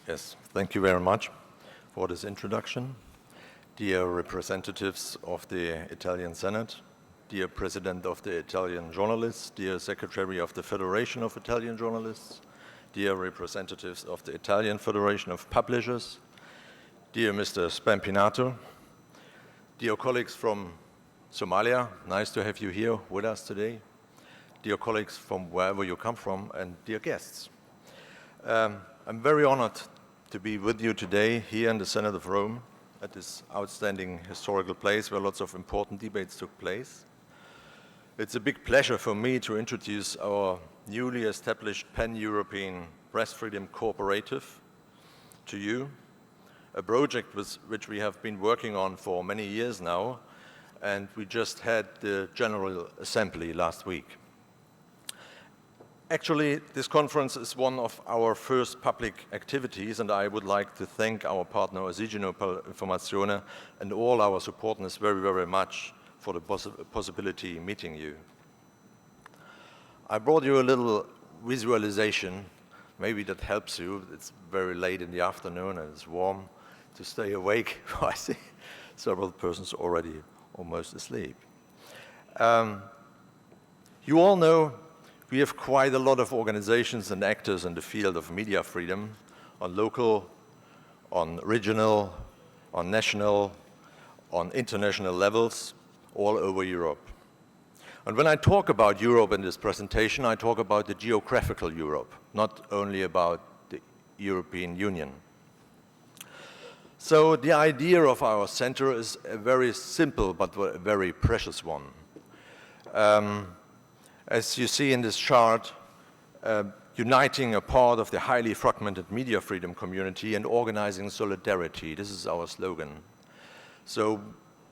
Yes, thank you very much for this introduction. Dear representatives of the Italian Senate, dear President of the Italian Journalists, dear Secretary of the Federation of Italian Journalists, dear representatives of the Italian Federation of Publishers, dear Mr. Spampinato, dear colleagues from Somalia, nice to have you here with us today, dear colleagues from wherever you come from, and dear guests. I'm very honored to be with you today here in the Senate of Rome at this outstanding historical place where lots of important debates took place. It's a big pleasure for me to introduce our newly established Pan-European Press Freedom Cooperative to you, a project which we have been working on for many years now, and we just had the General Assembly last week. Actually, this conference is one of our first public activities, and I would like to thank our partner Ossigeno Informazione and all our supporters very, very much for the possibility of meeting you. I brought you a little visualization. Maybe that helps you. It's very late in the afternoon and it's warm to stay awake. I see several persons already almost asleep. You all know we have quite a lot of organizations and actors in the field of media freedom on local, on regional, on national, on international levels all over Europe. And when I talk about Europe in this presentation, I talk about the geographical Europe, not only about the European Union. So the idea of our center is a very simple but a very precious one. As you see in this chart, uniting a part of the highly fragmented media freedom community and organizing solidarity. This is our slogan. So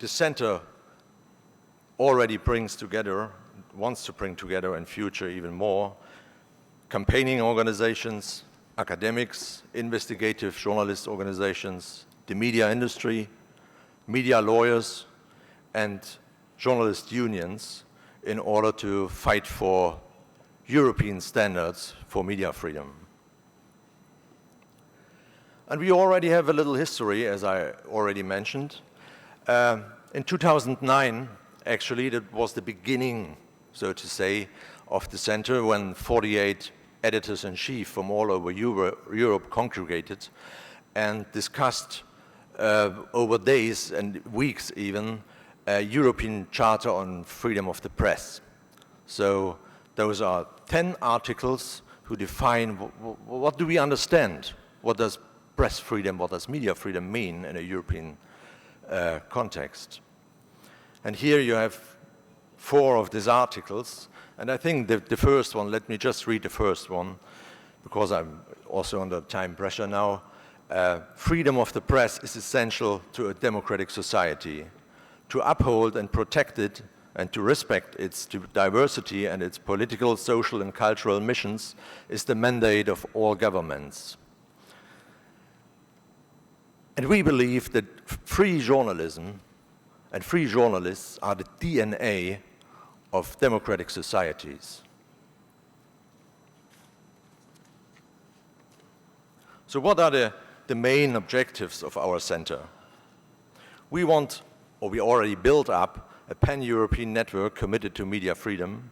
the center already brings together, wants to bring together in future even more, campaigning organizations, academics, investigative journalist organizations, the media industry, media lawyers, and journalist unions in order to fight for European standards for media freedom. And we already have a little history, as I already mentioned. In 2009, actually, that was the beginning, so to say, of the center when 48 editors-in-chief from all over Europe congregated and discussed over days and weeks even a European Charter on Freedom of the Press. So those are 10 articles who define what do we understand, what does press freedom, what does media freedom mean in a European context. And here you have 4 of these articles, and I think the first one, let me just read the first one, because I'm also under time pressure now. Freedom of the press is essential to a democratic society. To uphold and protect it and to respect its diversity and its political, social, and cultural missions is the mandate of all governments. And we believe that free journalism and free journalists are the DNA of democratic societies. So what are the main objectives of our center? We want, or we already built up, a pan-European network committed to media freedom,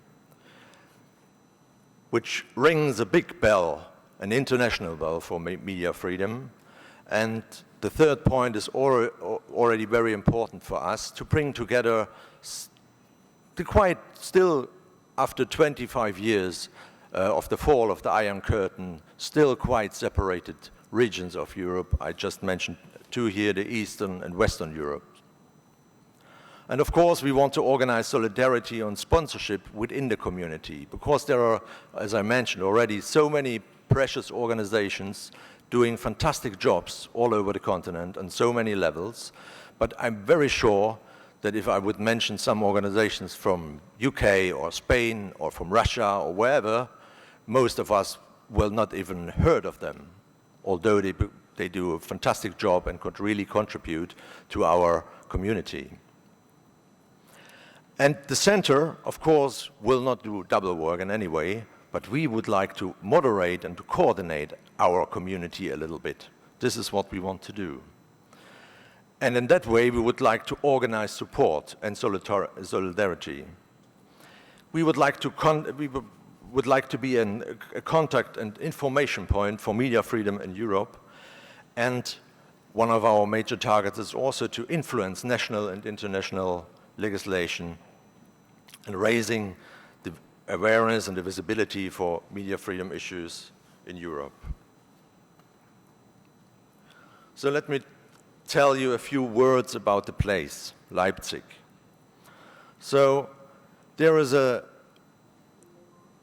which rings a big bell, an international bell for media freedom. And the third point is already very important for us, to bring together the quite still, after 25 years of the fall of the Iron Curtain, still quite separated regions of Europe. I just mentioned 2 here, the Eastern and Western Europe. And of course, we want to organize solidarity and sponsorship within the community, because there are, as I mentioned already, so many precious organizations doing fantastic jobs all over the continent on so many levels. But I'm very sure that if I would mention some organizations from UK or Spain or from Russia or wherever, most of us will not even heard of them, although they do a fantastic job and could really contribute to our community. And the center, of course, will not do double work in any way, but we would like to moderate and to coordinate our community a little bit. This is what we want to do. And in that way, we would like to organize support and solidarity. We would like to be a contact and information point for media freedom in Europe. And one of our major targets is also to influence national and international legislation and raising the awareness and the visibility for media freedom issues in Europe. So let me tell you a few words about the place, Leipzig. So there is a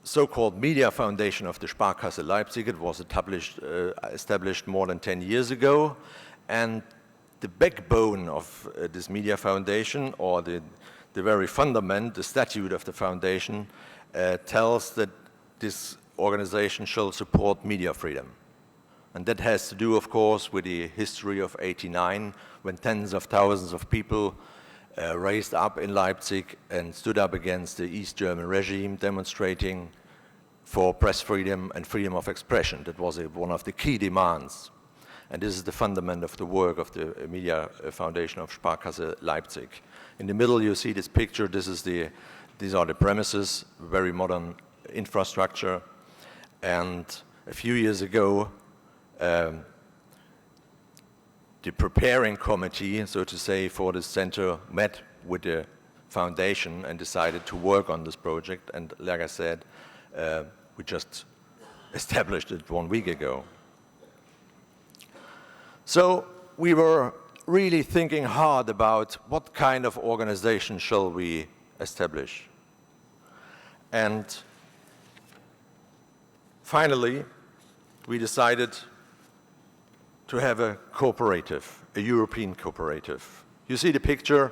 so-called media foundation of the Sparkasse Leipzig. It was established more than 10 years ago. And the backbone of this media foundation, or the very fundament, the statute of the foundation, tells that this organization shall support media freedom. And that has to do, of course, with the history of '89, when tens of thousands of people raised up in Leipzig and stood up against the East German regime, demonstrating for press freedom and freedom of expression. That was one of the key demands. And this is the fundament of the work of the Media Foundation of Sparkasse Leipzig. In the middle, you see this picture. These are the premises, very modern infrastructure. And a few years ago, the preparing committee, so to say, for the center met with the foundation and decided to work on this project. And like I said, we just established it 1 week ago. So we were really thinking hard about what kind of organization shall we establish. And finally, we decided to have a cooperative, a European cooperative. You see the picture.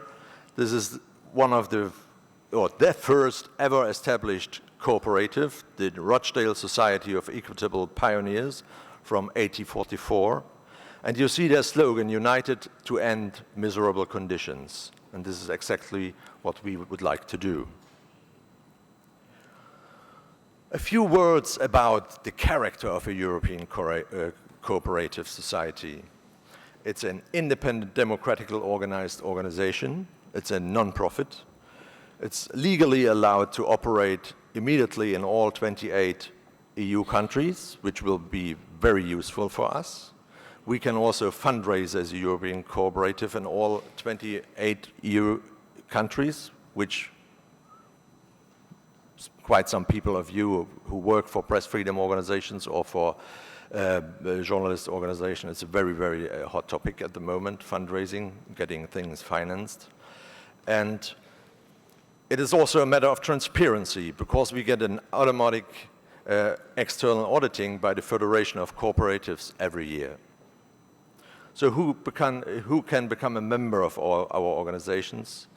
This is one of the first ever established cooperative, the Rochdale Society of Equitable Pioneers from 1844. And you see their slogan, "United to end miserable conditions." And this is exactly what we would like to do. A few words about the character of a European cooperative society. It's an independent, democratically organized organization. It's a non-profit. It's legally allowed to operate immediately in all 28 EU countries, which will be very useful for us. We can also fundraise as a European cooperative in all 28 EU countries, which quite some people of you who work for press freedom organizations or for journalist organizations, it's a very, very hot topic at the moment, fundraising, getting things financed. And it is also a matter of transparency, because we get an automatic external auditing by the Federation of Cooperatives every year. So who can become a member of our organizations?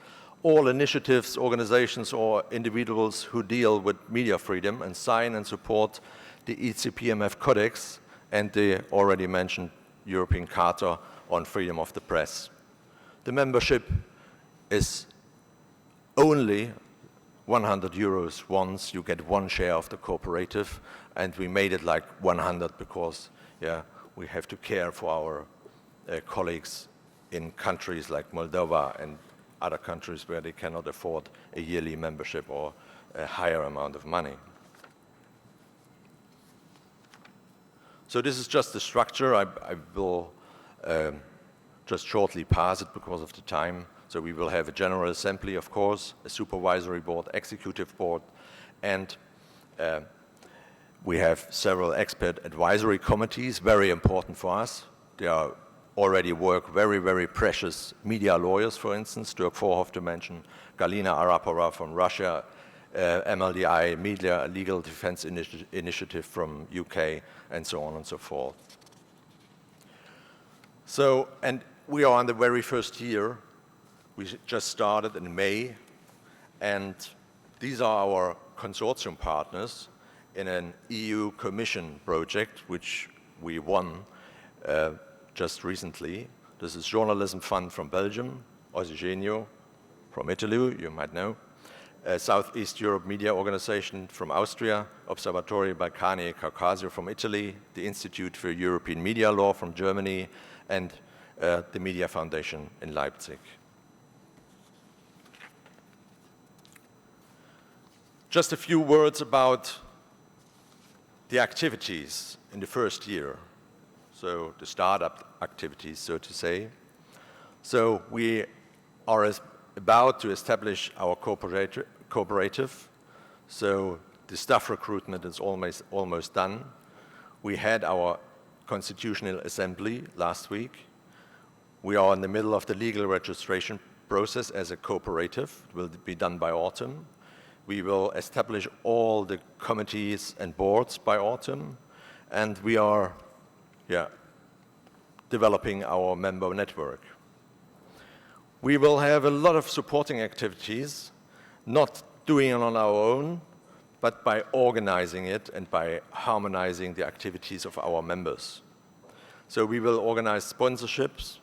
All initiatives, organizations, or individuals who deal with media freedom and sign and support the ECPMF Codex and the already mentioned European Charter on Freedom of the Press. The membership is only 100 euros once. You get one share of the cooperative, and we made it like 100 because, we have to care for our colleagues in countries like Moldova and other countries where they cannot afford a yearly membership or a higher amount of money. So this is just the structure. I will just shortly pass it because of the time. So we will have a General Assembly, of course, a Supervisory Board, Executive Board, and we have several expert advisory committees, very important for us. They are already work very, very precious media lawyers, for instance, Dirk Vorhoff to mention, Galina Arapova from Russia, MLDI, Media Legal Defense Initiative from UK, and so on and so forth. So, and we are on the very first year. We just started in May, and these are our consortium partners in an EU Commission project, which we won just recently. This is Journalism Fund from Belgium, Ossigeno from Italy, you might know, Southeast Europe Media Organization from Austria, Osservatorio Balcani e Caucasio from Italy, the Institute for European Media Law from Germany, and the Media Foundation in Leipzig. Just a few words about the activities in the first year, so the startup activities, so to say. So we are about to establish our cooperative, so the staff recruitment is almost done. We had our constitutional assembly last week. We are in the middle of the legal registration process as a cooperative. It will be done by autumn. We will establish all the committees and boards by autumn, and we are developing our member network. We will have a lot of supporting activities, not doing it on our own, but by organizing it and by harmonizing the activities of our members. So we will organize sponsorships,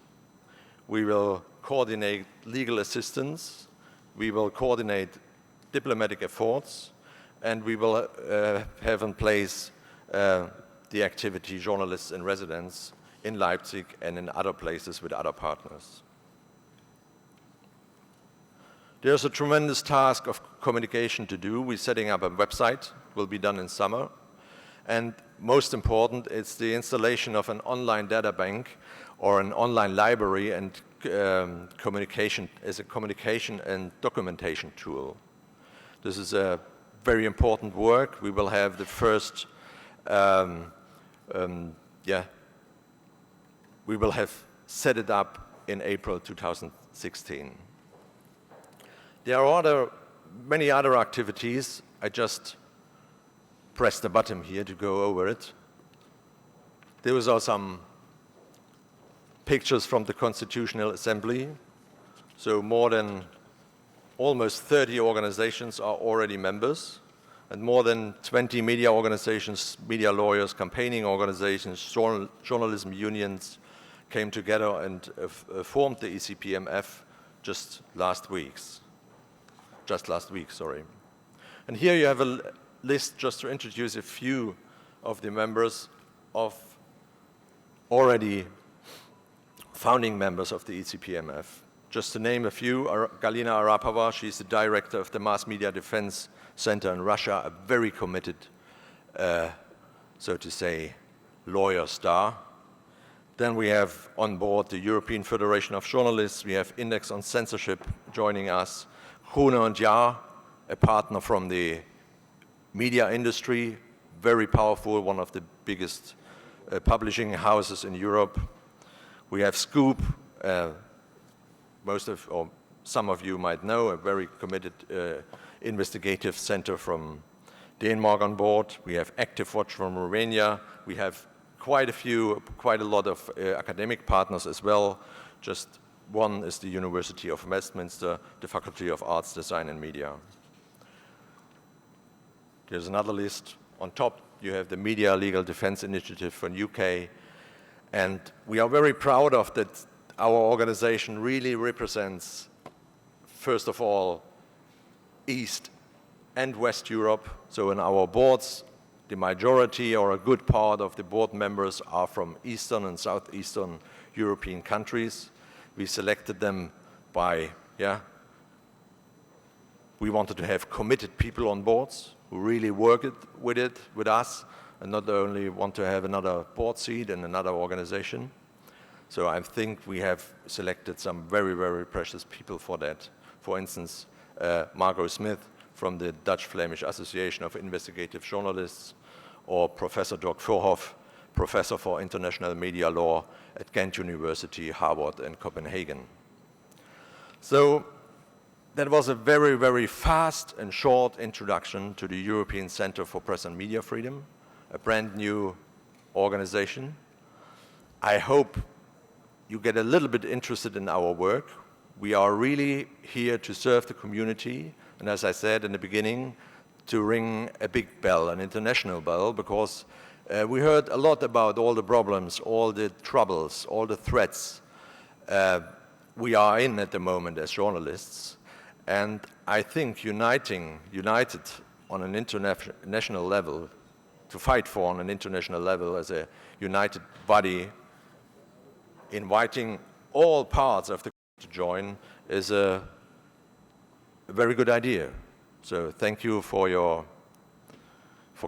we will coordinate legal assistance, we will coordinate diplomatic efforts, and we will have in place the activity Journalists in Residence in Leipzig and in other places with other partners. There's a tremendous task of communication to do. We're setting up a website, will be done in summer. And most important, it's the installation of an online data bank or an online library and communication as a communication and documentation tool. This is a very important work. We will have the first, we will have set it up in April 2016. There are many other activities. I just pressed the button here to go over it. Those are some pictures from the Constitutional Assembly. So more than almost 30 organizations are already members, and more than 20 media organizations, media lawyers, campaigning organizations, journalism unions came together and formed the ECPMF just last week, sorry. And here you have a list just to introduce a few of the members of already founding members of the ECPMF. Just to name a few, Galina Arapova, she's the director of the Mass Media Defense Center in Russia, a very committed, so to say, lawyer star. Then we have on board the European Federation of Journalists, we have Index on Censorship joining us, Gruner und Jahr, a partner from the media industry, very powerful, one of the biggest publishing houses in Europe. We have Scoop, some of you might know, a very committed investigative center from Denmark on board. We have Active Watch from Romania. We have quite a lot of academic partners as well. Just one is the University of Westminster, the Faculty of Arts, Design and Media. There's another list. On top, you have the Media Legal Defense Initiative from UK. And we are very proud of that. Our organization really represents, first of all, East and West Europe. So in our boards, the majority or a good part of the board members are from Eastern and Southeastern European countries. We selected them by, we wanted to have committed people on boards who really work with us, and not only want to have another board seat in another organization. So I think we have selected some very, very precious people for that. For instance, Margot Smith from the Dutch-Flemish Association of Investigative Journalists, or Professor Dirk Voorhoff, Professor for International Media Law at Ghent University, Harvard, and Copenhagen. So that was a very, very fast and short introduction to the European Center for Press and Media Freedom, a brand new organization. I hope you get a little bit interested in our work. We are really here to serve the community, and as I said in the beginning, to ring a big bell, an international bell, because we heard a lot about all the problems, all the troubles, all the threats we are in at the moment as journalists. And I think united on an international level, to fight for on an international level as a united body, inviting all parts of the to join is a very good idea. So thank you for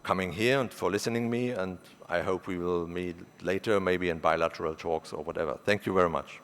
coming here and for listening to me, and I hope we will meet later, maybe in bilateral talks or whatever. Thank you very much.